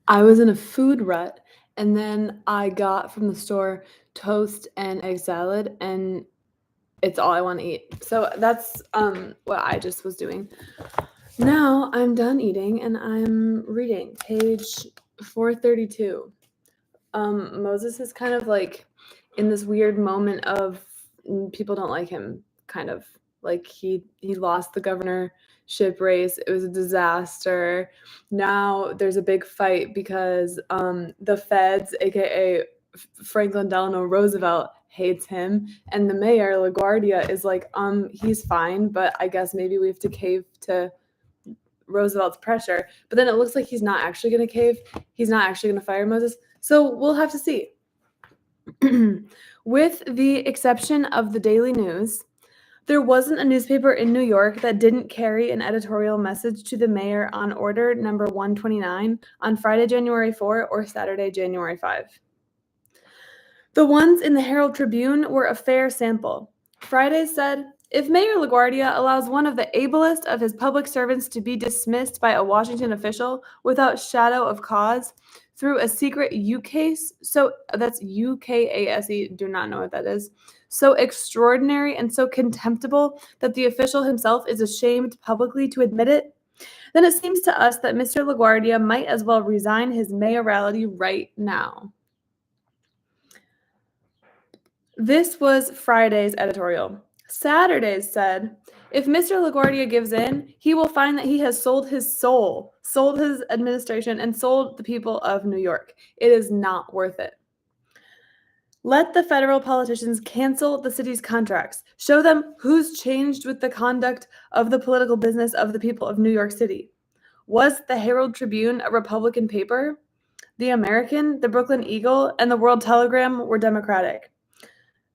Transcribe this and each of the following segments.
I was in a food rut, and then I got from the store toast and egg salad, and it's all I wanna eat. So that's, what I just was doing. Now I'm done eating, and I'm reading page 432. Moses is kind of, like, in this weird moment of, people don't like him, kind of. Like, he lost the governorship race, it was a disaster. Now there's a big fight because, the feds, AKA Franklin Delano Roosevelt, hates him, and the mayor, LaGuardia, is like, he's fine, but I guess maybe we have to cave to Roosevelt's pressure." But then it looks like he's not actually gonna cave, he's not actually gonna fire Moses, so we'll have to see. With the exception of the Daily News, there wasn't a newspaper in New York that didn't carry an editorial message to the mayor on Order Number 129 on Friday, January 4 or Saturday, January 5. The ones in the Herald Tribune were a fair sample. Friday said, "If Mayor LaGuardia allows one of the ablest of his public servants to be dismissed by a Washington official without shadow of cause through a secret UCASE," so that's UKASE, do not know what that is, "so extraordinary and so contemptible that the official himself is ashamed publicly to admit it, then it seems to us that Mr. LaGuardia might as well resign his mayoralty right now." This was Friday's editorial. Saturday's said, "If Mr. LaGuardia gives in, he will find that he has sold his soul, sold his administration, and sold the people of New York. It is not worth it. Let the federal politicians cancel the city's contracts. Show them who's changed with the conduct of the political business of the people of New York City. Was the Herald Tribune a Republican paper? The American, the Brooklyn Eagle, and the World Telegram were Democratic.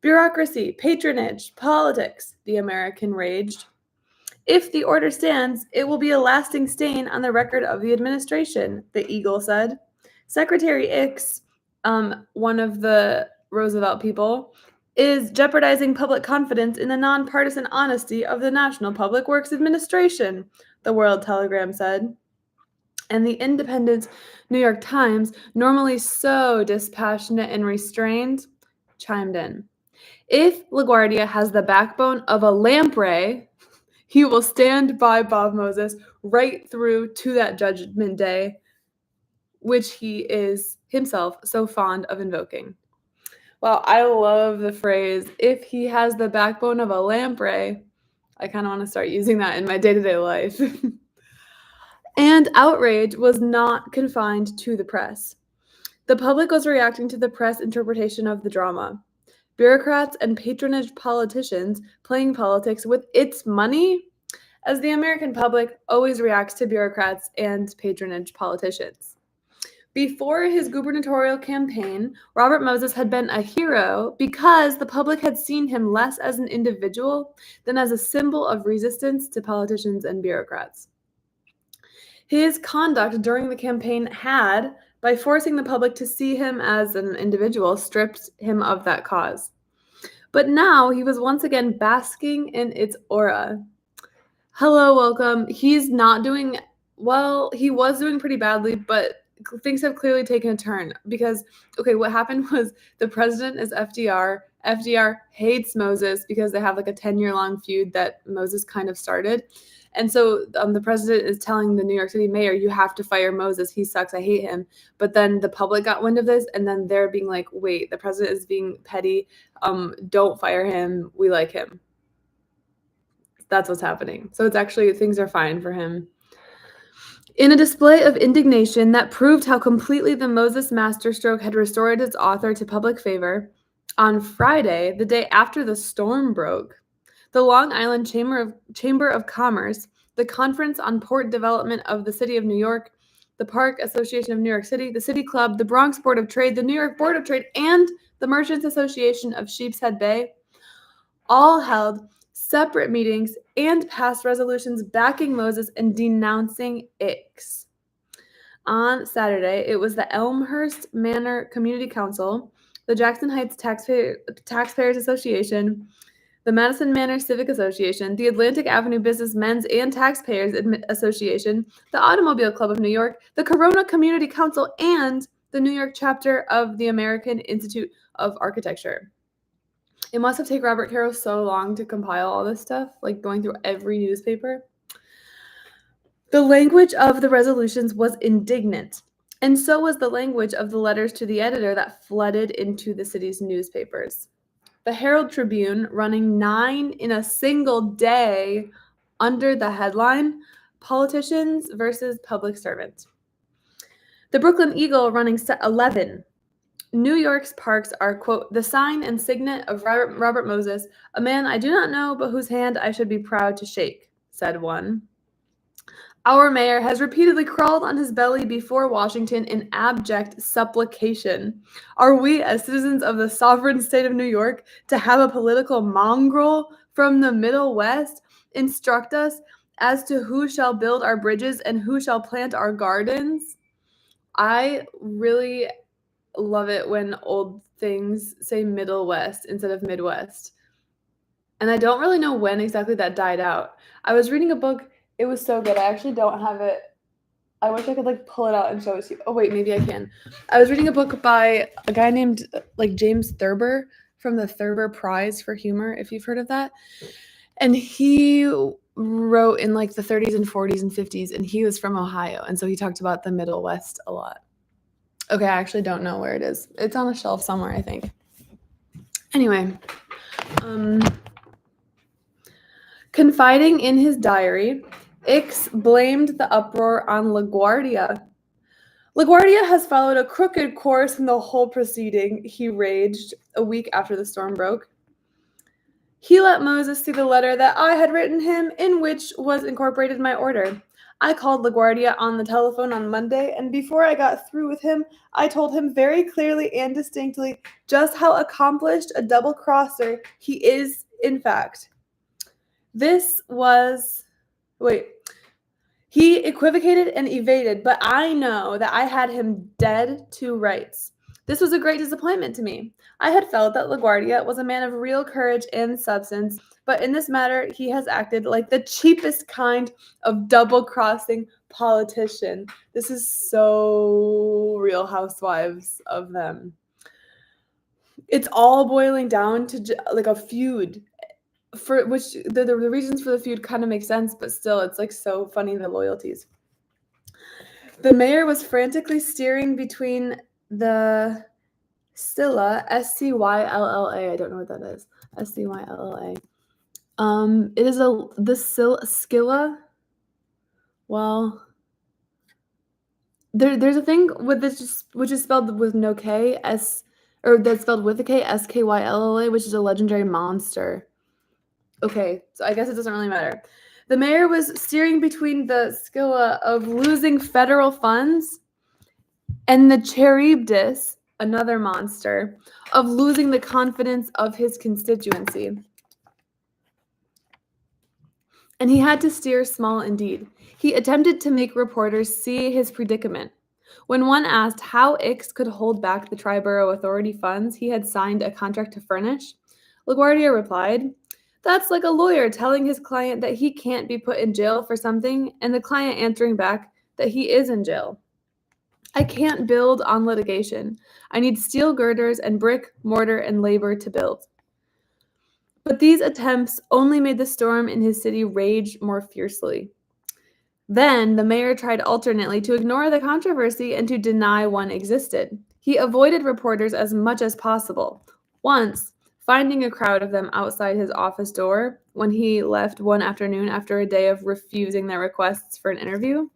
Bureaucracy, patronage, politics, the American raged. If the order stands, it will be a lasting stain on the record of the administration, the Eagle said. Secretary Ix, one of the Roosevelt people, is jeopardizing public confidence in the nonpartisan honesty of the National Public Works Administration, the World Telegram said. And the independent New York Times, normally so dispassionate and restrained, chimed in. If LaGuardia has the backbone of a lamprey, he will stand by Bob Moses right through to that judgment day, which he is himself so fond of invoking. Well, I love the phrase, "if he has the backbone of a lamprey." I kind of want to start using that in my day-to-day life. And outrage was not confined to the press. The public was reacting to the press interpretation of the drama. Bureaucrats and patronage politicians playing politics with its money, as the American public always reacts to bureaucrats and patronage politicians. Before his gubernatorial campaign, Robert Moses had been a hero because the public had seen him less as an individual than as a symbol of resistance to politicians and bureaucrats. His conduct during the campaign had, by forcing the public to see him as an individual, stripped him of that cause. But now he was once again basking in its aura. Hello, welcome. He's not doing well. He was doing pretty badly, but things have clearly taken a turn because, okay, what happened was the president is FDR. FDR hates Moses because they have like a 10-year-long feud that Moses kind of started. And so the president is telling the New York City mayor, "You have to fire Moses. He sucks. I hate him." But then the public got wind of this, and then they're being like, "Wait, the president is being petty. Don't fire him. We like him." That's what's happening. So it's actually, things are fine for him. In a display of indignation that proved how completely the Moses masterstroke had restored its author to public favor, on Friday, the day after the storm broke, the Long Island Chamber of Commerce, the Conference on Port Development of the City of New York, the Park Association of New York City, the City Club, the Bronx Board of Trade, the New York Board of Trade, and the Merchants Association of Sheepshead Bay all held separate meetings and passed resolutions backing Moses and denouncing Ix. On Saturday, it was the Elmhurst Manor Community Council, the Jackson Heights Taxpayers Association, the Madison Manor Civic Association, the Atlantic Avenue Business Men's and Taxpayers Association, the Automobile Club of New York, the Corona Community Council, and the New York chapter of the American Institute of Architecture. It must have taken Robert Caro so long to compile all this stuff, like going through every newspaper. The language of the resolutions was indignant, and so was the language of the letters to the editor that flooded into the city's newspapers. The Herald Tribune, running 9 in a single day under the headline, Politicians versus Public Servants. The Brooklyn Eagle, running 11. New York's parks are, quote, the sign and signet of Robert Moses, a man I do not know, but whose hand I should be proud to shake, said one. Our mayor has repeatedly crawled on his belly before Washington in abject supplication. Are we, as citizens of the sovereign state of New York, to have a political mongrel from the Middle West instruct us as to who shall build our bridges and who shall plant our gardens? I really love it when old things say Middle West instead of Midwest. And I don't really know when exactly that died out. I was reading a book. It was so good. I actually don't have it. I wish I could pull it out and show it to you. Oh wait, maybe I can. I was reading a book by a guy named James Thurber from the Thurber Prize for Humor, if you've heard of that. And he wrote in the 30s and 40s and 50s, and he was from Ohio. And so he talked about the Middle West a lot. Okay, I actually don't know where it is. It's on a shelf somewhere, I think. Anyway, confiding in his diary, Ickes blamed the uproar on LaGuardia. LaGuardia has followed a crooked course in the whole proceeding, he raged a week after the storm broke. He let Moses see the letter that I had written him, in which was incorporated my order. I called LaGuardia on the telephone on Monday, and before I got through with him, I told him very clearly and distinctly just how accomplished a double-crosser he is, in fact. He equivocated and evaded, but I know that I had him dead to rights. This was a great disappointment to me. I had felt that LaGuardia was a man of real courage and substance, but in this matter, he has acted like the cheapest kind of double-crossing politician. This is so Real Housewives of them. It's all boiling down to a feud, for which the reasons for the feud kind of make sense, but still, it's so funny, the loyalties. The mayor was frantically steering between the Scylla, Scylla, I don't know what that is. Scylla. It is the Scylla. Well, there's a thing with this, which is spelled with no K, that's spelled with a K, Skylla, which is a legendary monster. Okay, so I guess it doesn't really matter. The mayor was steering between the Scylla of losing federal funds and the Charybdis, another monster, of losing the confidence of his constituency. And he had to steer small indeed. He attempted to make reporters see his predicament. When one asked how Ickes could hold back the Triborough Authority funds he had signed a contract to furnish, LaGuardia replied, "That's like a lawyer telling his client that he can't be put in jail for something, and the client answering back that he is in jail. I can't build on litigation. I need steel girders and brick, mortar, and labor to build." But these attempts only made the storm in his city rage more fiercely. Then the mayor tried alternately to ignore the controversy and to deny one existed. He avoided reporters as much as possible. Once, finding a crowd of them outside his office door when he left one afternoon after a day of refusing their requests for an interview,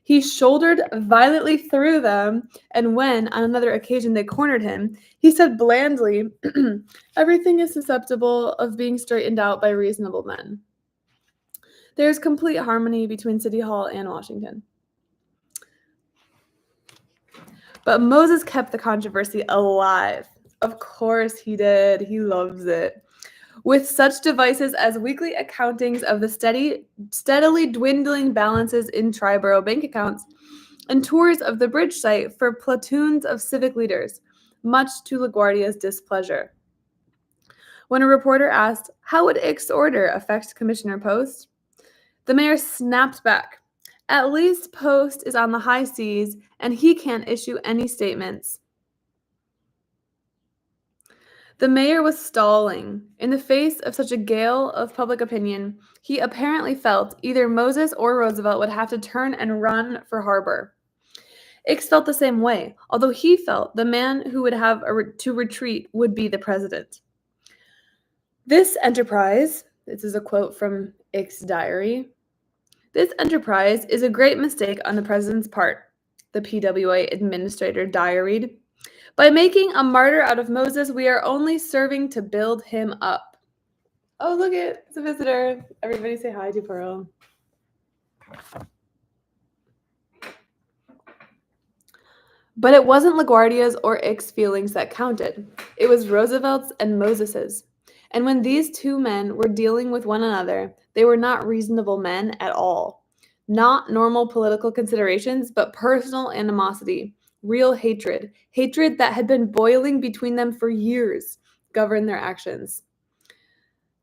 he shouldered violently through them, and when, on another occasion, they cornered him, he said blandly, "Everything is susceptible of being straightened out by reasonable men." There is complete harmony between City Hall and Washington. But Moses kept the controversy alive. Of course he did. He loves it. With such devices as weekly accountings of the steadily dwindling balances in Triborough bank accounts and tours of the bridge site for platoons of civic leaders, much to LaGuardia's displeasure. When a reporter asked, "How would Ick's order affect Commissioner Post?" the mayor snapped back, "At least Post is on the high seas and he can't issue any statements." The mayor was stalling. In the face of such a gale of public opinion, he apparently felt either Moses or Roosevelt would have to turn and run for harbor. Ickes felt the same way, although he felt the man who would have to retreat would be the president. This enterprise, this is a quote from Ickes' diary, "This enterprise is a great mistake on the president's part," the PWA administrator diaried. "By making a martyr out of Moses, we are only serving to build him up." Oh, look it, it's a visitor. Everybody say hi to Pearl. But it wasn't LaGuardia's or Ickes' feelings that counted. It was Roosevelt's and Moses's. And when these two men were dealing with one another, they were not reasonable men at all. Not normal political considerations, but personal animosity, real hatred, hatred that had been boiling between them for years, governed their actions.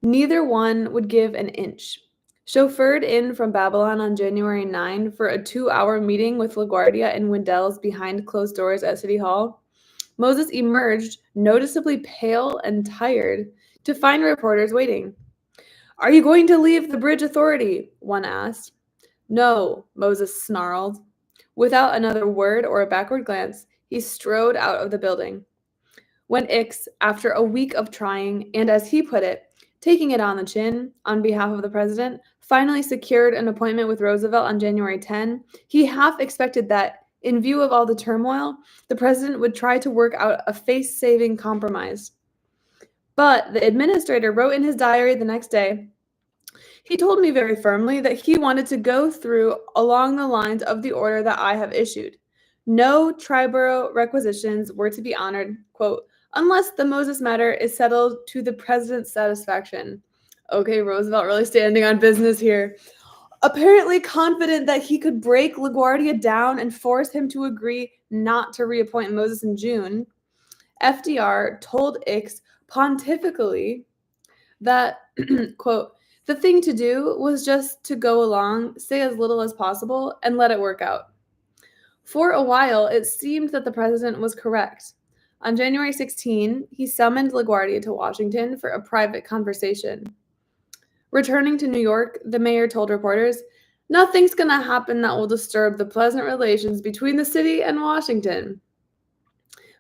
Neither one would give an inch. Chauffeured in from Babylon on January 9 for a 2-hour meeting with LaGuardia and Wendell's behind closed doors at City Hall, Moses emerged noticeably pale and tired to find reporters waiting. "Are you going to leave the bridge authority?" one asked. "No," Moses snarled. Without another word or a backward glance, he strode out of the building. When Ickes, after a week of trying, and as he put it, taking it on the chin on behalf of the president, finally secured an appointment with Roosevelt on January 10, he half expected that, in view of all the turmoil, the president would try to work out a face-saving compromise. But the administrator wrote in his diary the next day, "He told me very firmly that he wanted to go through along the lines of the order that I have issued. No Triborough requisitions were to be honored, quote, unless the Moses matter is settled to the president's satisfaction." Okay, Roosevelt really standing on business here. Apparently confident that he could break LaGuardia down and force him to agree not to reappoint Moses in June, FDR told Ickes pontifically that, quote, "the thing to do was just to go along, say as little as possible, and let it work out." For a while, it seemed that the president was correct. On January 16, he summoned LaGuardia to Washington for a private conversation. Returning to New York, the mayor told reporters, "Nothing's going to happen that will disturb the pleasant relations between the city and Washington.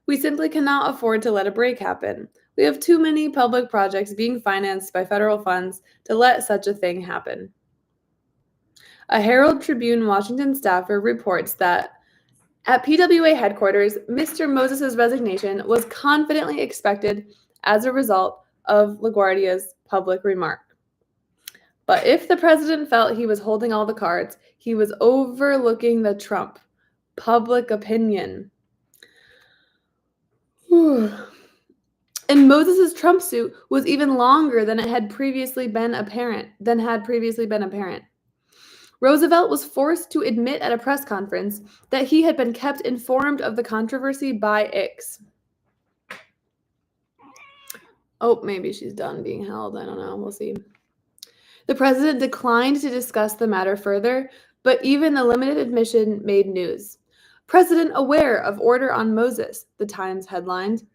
We simply cannot afford to let a break happen. We have too many public projects being financed by federal funds to let such a thing happen." A Herald Tribune Washington staffer reports that at PWA headquarters, Mr. Moses's resignation was confidently expected as a result of LaGuardia's public remark. But if the president felt he was holding all the cards, he was overlooking the trump, public opinion. And Moses's Trump suit was even longer than had previously been apparent. Roosevelt was forced to admit at a press conference that he had been kept informed of the controversy by Ickes. Oh, maybe she's done being held. I don't know. We'll see. The president declined to discuss the matter further, but even the limited admission made news. "President aware of order on Moses," the Times headlined.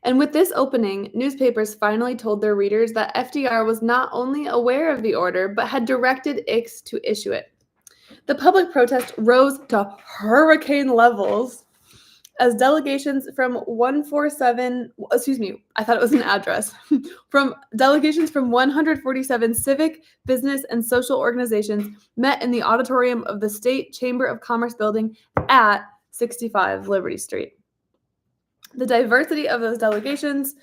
And with this opening, newspapers finally told their readers that FDR was not only aware of the order, but had directed Ickes to issue it. The public protest rose to hurricane levels as delegations from 147, I thought it was an address, from delegations from 147 civic, business, and social organizations met in the auditorium of the State Chamber of Commerce building at 65 Liberty Street. The diversity of those delegations,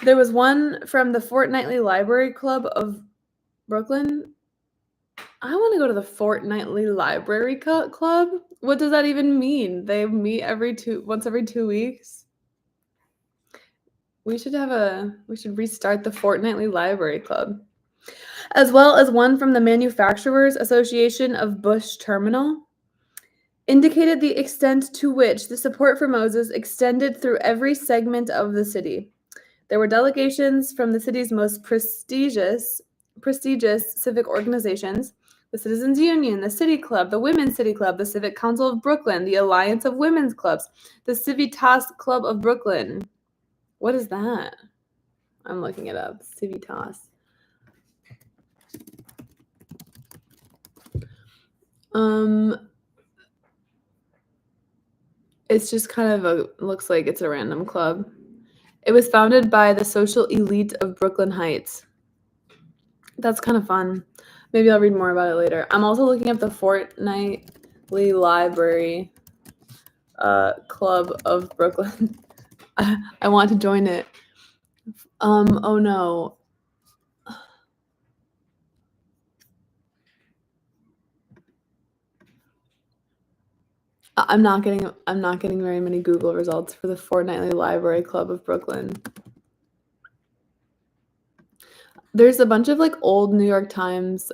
there was one from the Fortnightly Library Club of Brooklyn. I want to go to the Fortnightly Library Club. What does that even mean? They meet once every 2 weeks. We should restart the Fortnightly Library Club. As well as one from the Manufacturers Association of Bush Terminal, indicated the extent to which the support for Moses extended through every segment of the city. There were delegations from the city's most prestigious civic organizations: the Citizens Union, the City Club, the Women's City Club, the Civic Council of Brooklyn, the Alliance of Women's Clubs, the Civitas Club of Brooklyn. What is that? I'm looking it up. Civitas. It's just kind of looks like it's a random club. It was founded by the social elite of Brooklyn Heights. That's kind of fun. Maybe I'll read more about it later. I'm also looking up the Fortnightly Library Club of Brooklyn. I want to join it. Oh no. I'm not getting very many Google results for the Fortnightly Library Club of Brooklyn. There's a bunch of like old New York Times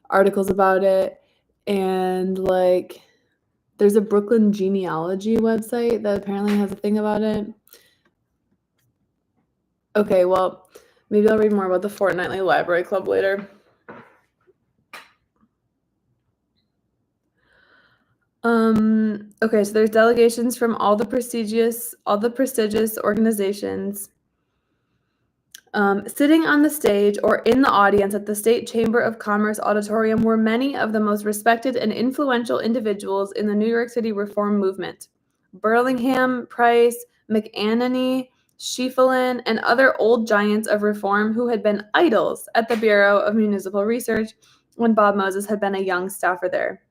articles about it, and like there's a Brooklyn genealogy website that apparently has a thing about it. Okay, well, maybe I'll read more about the Fortnightly Library Club later. Okay, so there's delegations from all the prestigious organizations. Sitting on the stage or in the audience at the State Chamber of Commerce Auditorium were many of the most respected and influential individuals in the New York City reform movement. Burlingham, Price, McAnany, Schieffelin, and other old giants of reform who had been idols at the Bureau of Municipal Research when Bob Moses had been a young staffer there.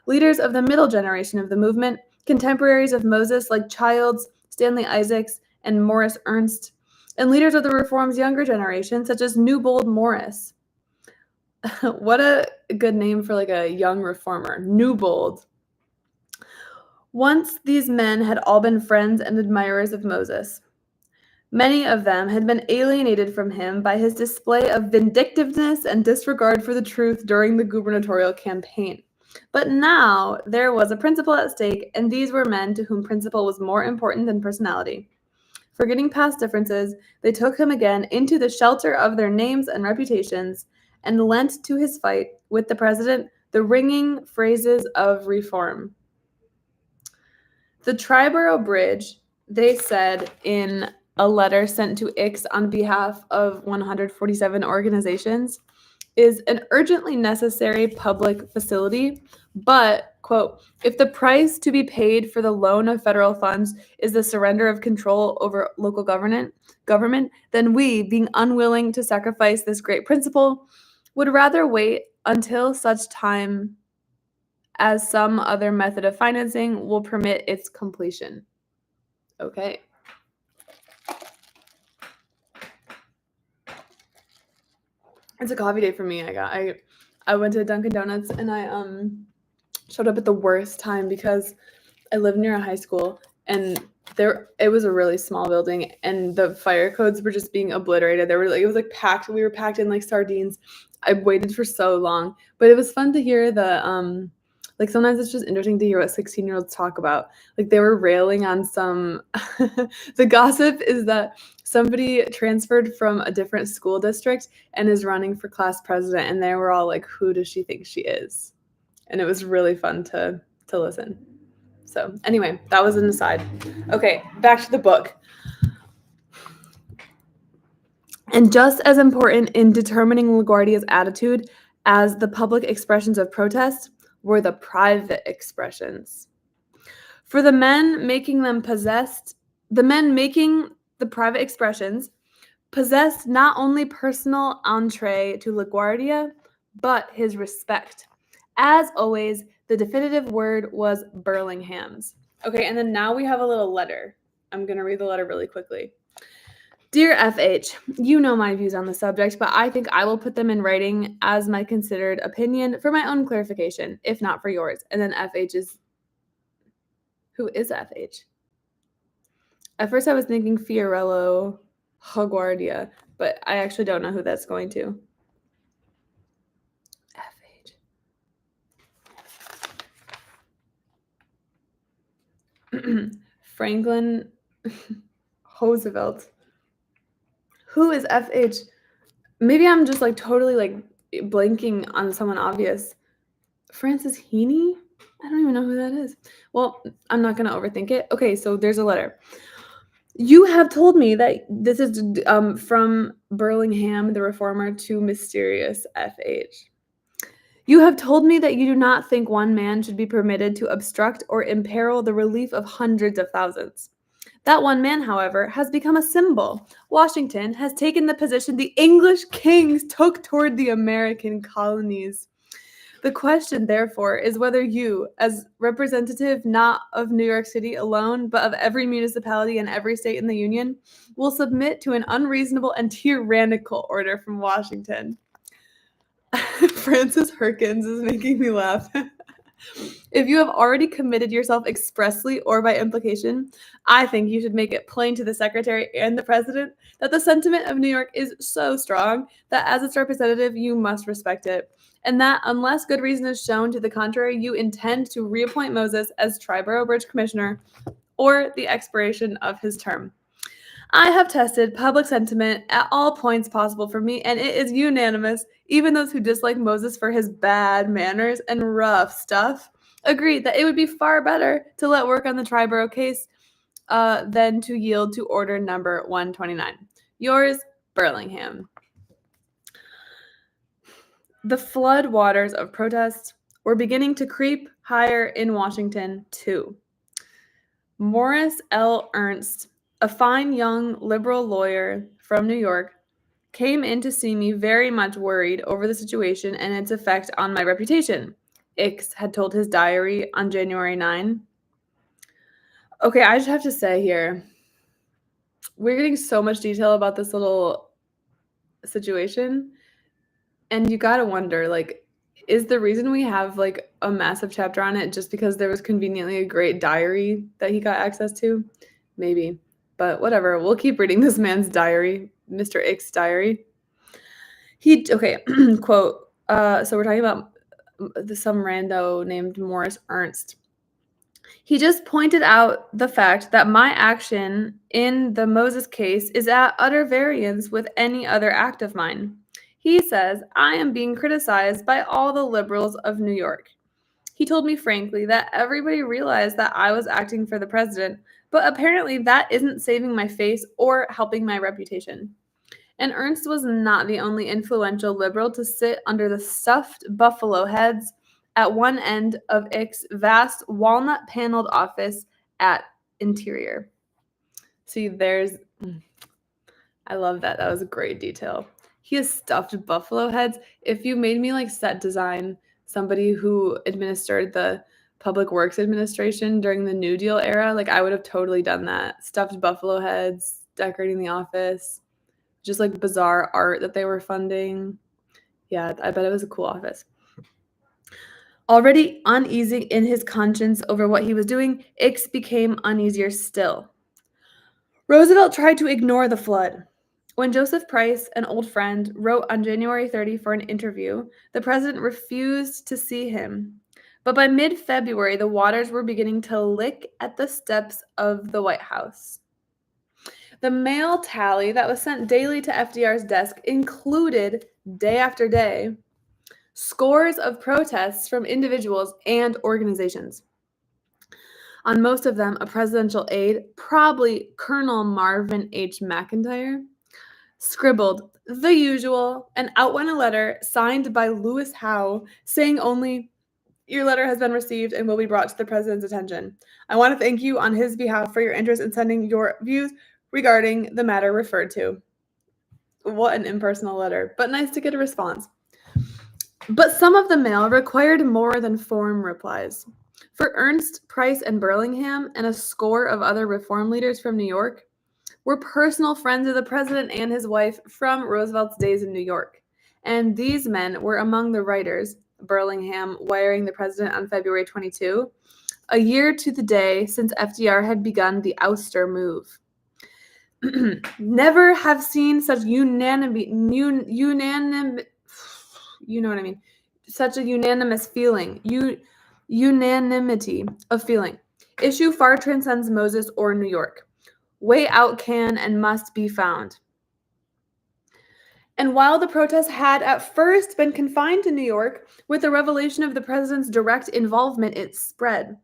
Leaders of the middle generation of the movement, contemporaries of Moses like Childs, Stanley Isaacs, and Morris Ernst, and leaders of the reform's younger generation, such as Newbold Morris. What a good name for like a young reformer, Newbold. Once these men had all been friends and admirers of Moses. Many of them had been alienated from him by his display of vindictiveness and disregard for the truth during the gubernatorial campaign. But now there was a principle at stake, and these were men to whom principle was more important than personality. Forgetting past differences, they took him again into the shelter of their names and reputations and lent to his fight with the president the ringing phrases of reform. The Triborough Bridge, they said in a letter sent to Ix on behalf of 147 organizations, is an urgently necessary public facility, but, quote, if the price to be paid for the loan of federal funds is the surrender of control over local government, then we, being unwilling to sacrifice this great principle, would rather wait until such time as some other method of financing will permit its completion. Okay. It's a coffee day for me. I went to Dunkin' Donuts and I showed up at the worst time because I live near a high school and it was a really small building and the fire codes were just being obliterated. It was like packed. We were packed in like sardines. I waited for so long, but it was fun to hear the like sometimes it's just interesting to hear what 16-year-olds talk about. Like they were railing on some the gossip is that somebody transferred from a different school district and is running for class president, and they were all like, who does she think she is? And it was really fun to listen. So anyway, that was an aside. Okay, back to the book. And just as important in determining LaGuardia's attitude as the public expressions of protest were the private expressions. For the men making the private expressions possessed not only personal entree to LaGuardia, but his respect. As always, the definitive word was Burlingham's. Okay, and then now we have a little letter. I'm going to read the letter really quickly. Dear FH, you know my views on the subject, but I think I will put them in writing as my considered opinion for my own clarification, if not for yours. And then FH is... Who is FH? At first I was thinking Fiorello LaGuardia, but I actually don't know who that's going to. FH. Franklin Roosevelt. Who is F.H.? Maybe I'm just like totally like blanking on someone obvious. Francis Heaney? I don't even know who that is. Well, I'm not going to overthink it. Okay, so there's a letter. You have told me that this is from Burlingham, the reformer, to mysterious F.H. You have told me that you do not think one man should be permitted to obstruct or imperil the relief of hundreds of thousands. That one man, however, has become a symbol. Washington has taken the position the English kings took toward the American colonies. The question, therefore, is whether you, as representative not of New York City alone, but of every municipality and every state in the Union, will submit to an unreasonable and tyrannical order from Washington. Francis Herkins is making me laugh. If you have already committed yourself expressly or by implication, I think you should make it plain to the Secretary and the President that the sentiment of New York is so strong that as its representative, you must respect it, and that unless good reason is shown to the contrary, you intend to reappoint Moses as Triborough Bridge Commissioner or the expiration of his term. I have tested public sentiment at all points possible for me, and it is unanimous. Even those who dislike Moses for his bad manners and rough stuff agreed that it would be far better to let work on the Triborough case than to yield to order number 129. Yours, Burlingham. The flood waters of protest were beginning to creep higher in Washington, too. Morris L. Ernst, a fine young liberal lawyer from New York, came in to see me very much worried over the situation and its effect on my reputation, Ix had told his diary on January 9. Okay, I just have to say here, we're getting so much detail about this little situation, and you gotta wonder, like, is the reason we have like a massive chapter on it just because there was conveniently a great diary that he got access to? Maybe. But whatever, we'll keep reading this man's diary, Mr. Ix's diary. Quote, so we're talking about some rando named Morris Ernst. He just pointed out the fact that my action in the Moses case is at utter variance with any other act of mine. He says I am being criticized by all the liberals of New York. He told me frankly that everybody realized that I was acting for the president, but apparently that isn't saving my face or helping my reputation. And Ernst was not the only influential liberal to sit under the stuffed buffalo heads at one end of Ix's vast walnut-paneled office at Interior. See, I love that. That was a great detail. He has stuffed buffalo heads. If you made me like set design somebody who administered the Public Works Administration during the New Deal era, like I would have totally done that. Stuffed buffalo heads, decorating the office, just like bizarre art that they were funding. Yeah, I bet it was a cool office. Already uneasy in his conscience over what he was doing, Ix became uneasier still. Roosevelt tried to ignore the flood. When Joseph Price, an old friend, wrote on January 30 for an interview, the president refused to see him. But by mid-February, the waters were beginning to lick at the steps of the White House. The mail tally that was sent daily to FDR's desk included, day after day, scores of protests from individuals and organizations. On most of them, a presidential aide, probably Colonel Marvin H. McIntyre, scribbled the usual and out went a letter signed by Lewis Howe saying only, "Your letter has been received and will be brought to the president's attention. I want to thank you on his behalf for your interest in sending your views regarding the matter referred to." What an impersonal letter, but nice to get a response. But some of the mail required more than form replies. For Ernst, Price, and Burlingham, and a score of other reform leaders from New York, were personal friends of the president and his wife from Roosevelt's days in New York. And these men were among the writers, Burlingham wiring the president on February 22, a year to the day since FDR had begun the ouster move. Never have seen such such a unanimous feeling, unanimity of feeling. Issue far transcends Moses or New York. Way out can and must be found. And while the protests had at first been confined to New York, with the revelation of the president's direct involvement, it spread.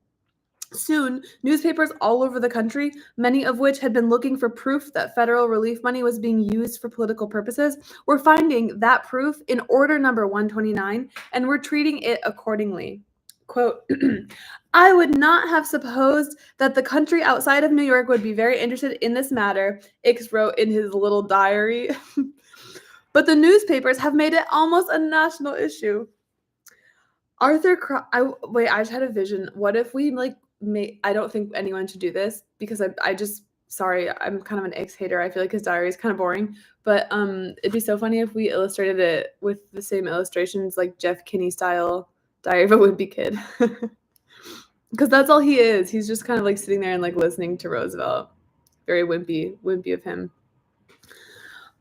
Soon, newspapers all over the country, many of which had been looking for proof that federal relief money was being used for political purposes, were finding that proof in Order Number 129 and were treating it accordingly. Quote, I would not have supposed that the country outside of New York would be very interested in this matter, Ix wrote in his little diary. But the newspapers have made it almost a national issue. I just had a vision. What if we I don't think anyone should do this because sorry, I'm kind of an Ix hater. I feel like his diary is kind of boring, but it'd be so funny if we illustrated it with the same illustrations like Jeff Kinney style Diary of a Wimpy Kid. Because that's all he is. He's just kind of like sitting there and like listening to Roosevelt. Very wimpy of him.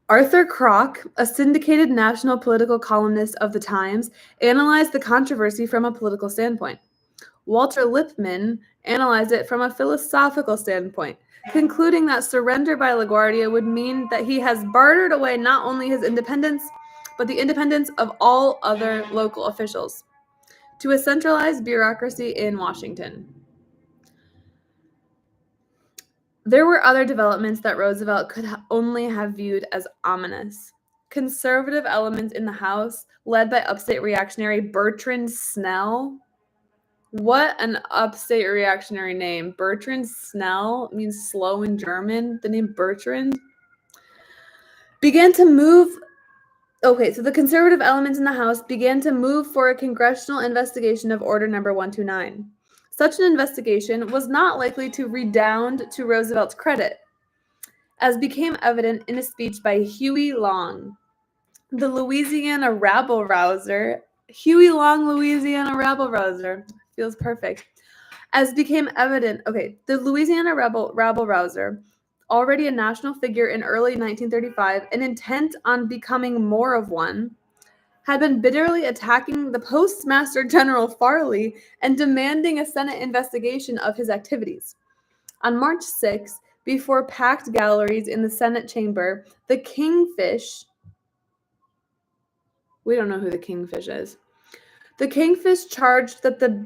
Arthur Kroc, a syndicated national political columnist of the Times, analyzed the controversy from a political standpoint. Walter Lippmann analyzed it from a philosophical standpoint, concluding that surrender by LaGuardia would mean that he has bartered away not only his independence, but the independence of all other local officials to a centralized bureaucracy in Washington. There were other developments that Roosevelt could only have viewed as ominous. Conservative elements in the House, led by upstate reactionary Bertrand Snell. What an upstate reactionary name. Bertrand Snell means slow in German. The name Bertrand began to move. Okay, so the conservative elements in the House began to move for a congressional investigation of Order Number 129. Such an investigation was not likely to redound to Roosevelt's credit, as became evident in a speech by Huey Long, the Louisiana rabble-rouser. Huey Long, Louisiana rabble-rouser. Feels perfect. As became evident, the Louisiana rabble-rouser, already a national figure in early 1935 and intent on becoming more of one, had been bitterly attacking the Postmaster General Farley and demanding a Senate investigation of his activities. On March 6, before packed galleries in the Senate chamber, the Kingfish, we don't know who the Kingfish is. The Kingfish charged that the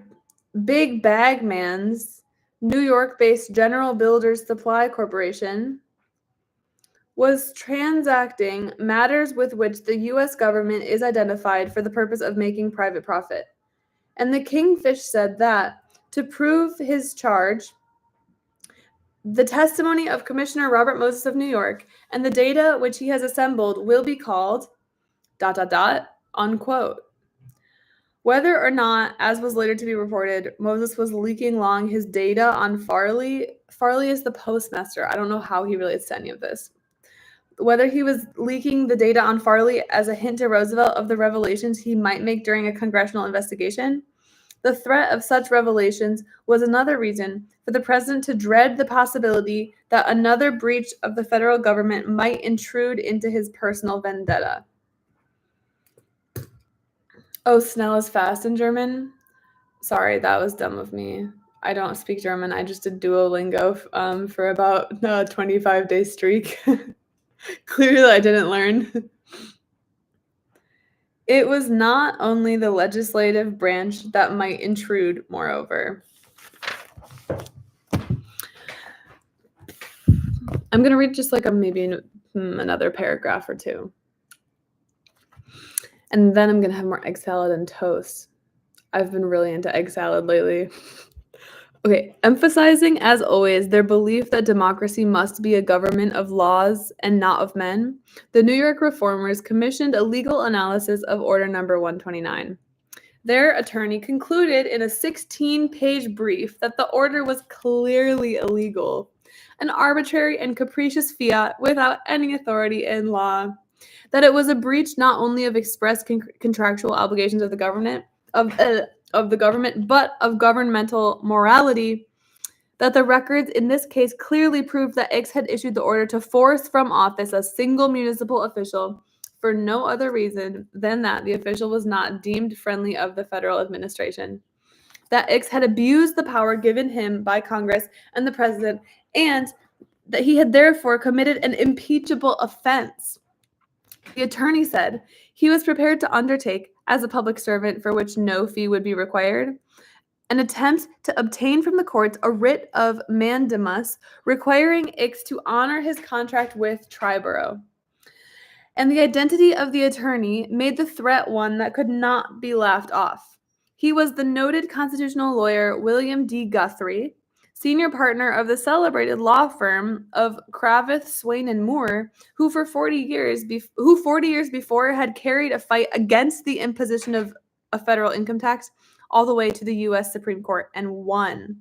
Big Bag Man's New York-based General Builders Supply Corporation was transacting matters with which the U.S. government is identified for the purpose of making private profit. And the Kingfish said that, to prove his charge, the testimony of Commissioner Robert Moses of New York and the data which he has assembled will be called ... unquote. Whether or not, as was later to be reported, Moses was leaking Long his data on Farley is the postmaster. I don't know how he relates to any of this. Whether he was leaking the data on Farley as a hint to Roosevelt of the revelations he might make during a congressional investigation, the threat of such revelations was another reason for the president to dread the possibility that another breach of the federal government might intrude into his personal vendetta. Oh, Snell is fast in German? Sorry, that was dumb of me. I don't speak German. I just did Duolingo for about a 25-day streak. Clearly, I didn't learn. It was not only the legislative branch that might intrude, moreover. I'm going to read just maybe another paragraph or two. And then I'm going to have more egg salad and toast. I've been really into egg salad lately. Emphasizing, as always, their belief that democracy must be a government of laws and not of men, the New York reformers commissioned a legal analysis of Order Number 129. Their attorney concluded in a 16-page brief that the order was clearly illegal, an arbitrary and capricious fiat without any authority in law, that it was a breach not only of express contractual obligations of the government, but of governmental morality, that the records in this case clearly proved that Ix had issued the order to force from office a single municipal official for no other reason than that the official was not deemed friendly of the federal administration, that Ix had abused the power given him by Congress and the president, and that he had therefore committed an impeachable offense. The attorney said he was prepared to undertake, as a public servant for which no fee would be required, an attempt to obtain from the courts a writ of mandamus requiring Ix to honor his contract with Triborough. And the identity of the attorney made the threat one that could not be laughed off. He was the noted constitutional lawyer William D. Guthrie, senior partner of the celebrated law firm of Cravath, Swain and Moore, who 40 years before had carried a fight against the imposition of a federal income tax all the way to the U.S. Supreme Court and won.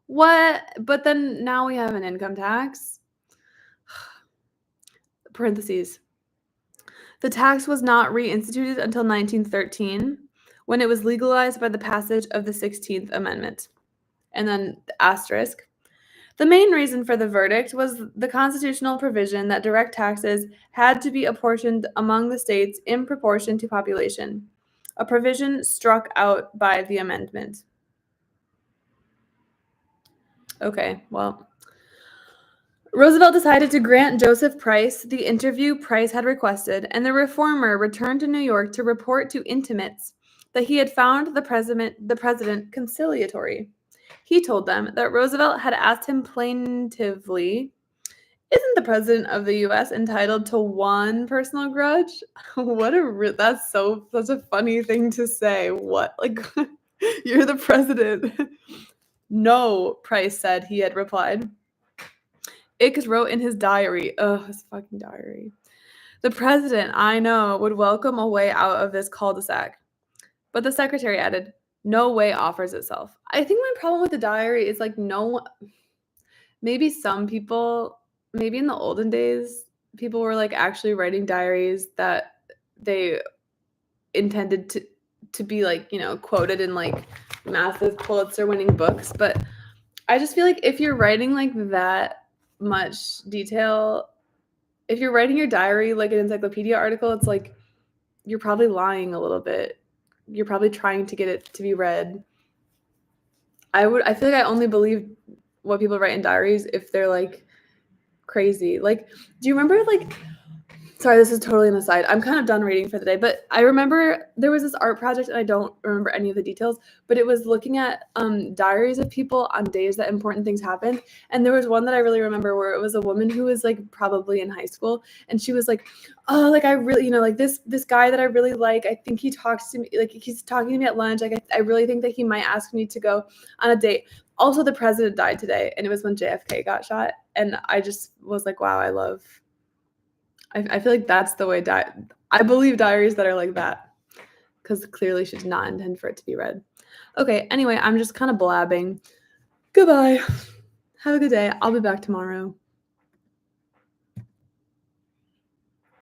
What? But then now we have an income tax. Parentheses. The tax was not reinstituted until 1913, when it was legalized by the passage of the 16th Amendment. And then the asterisk. The main reason for the verdict was the constitutional provision that direct taxes had to be apportioned among the states in proportion to population, a provision struck out by the amendment. Okay, well, Roosevelt decided to grant Joseph Price the interview Price had requested, and the reformer returned to New York to report to intimates that he had found the president conciliatory. He told them that Roosevelt had asked him plaintively, "Isn't the president of the U.S. entitled to one personal grudge?" That's such a funny thing to say. What? Like, you're the president. No, Price said he had replied. Ix wrote in his diary, his fucking diary, "The president, I know, would welcome a way out of this cul-de-sac." But the secretary added, "No way offers itself." I think my problem with the diary is like maybe some people, maybe in the olden days, people were like actually writing diaries that they intended to be like, quoted in like massive Pulitzer-winning books. But I just feel like if you're writing like that much detail, if you're writing your diary like an encyclopedia article, it's like you're probably lying a little bit. You're probably trying to get it to be read. I feel like I only believe what people write in diaries if they're like crazy. Like, do you remember sorry, this is totally an aside. I'm kind of done reading for the day, but I remember there was this art project and I don't remember any of the details, but it was looking at diaries of people on days that important things happened. And there was one that I really remember where it was a woman who was like probably in high school, and she was like, "Oh, like I really, like this guy that I really like, I think he talks to me, like he's talking to me at lunch. Like I really think that he might ask me to go on a date. Also, the president died today, and it was when JFK got shot." And I just was like, wow, I feel like that's the way I believe diaries that are like that, because clearly she did not intend for it to be read. Okay, anyway, I'm just kind of blabbing. Goodbye. Have a good day. I'll be back tomorrow.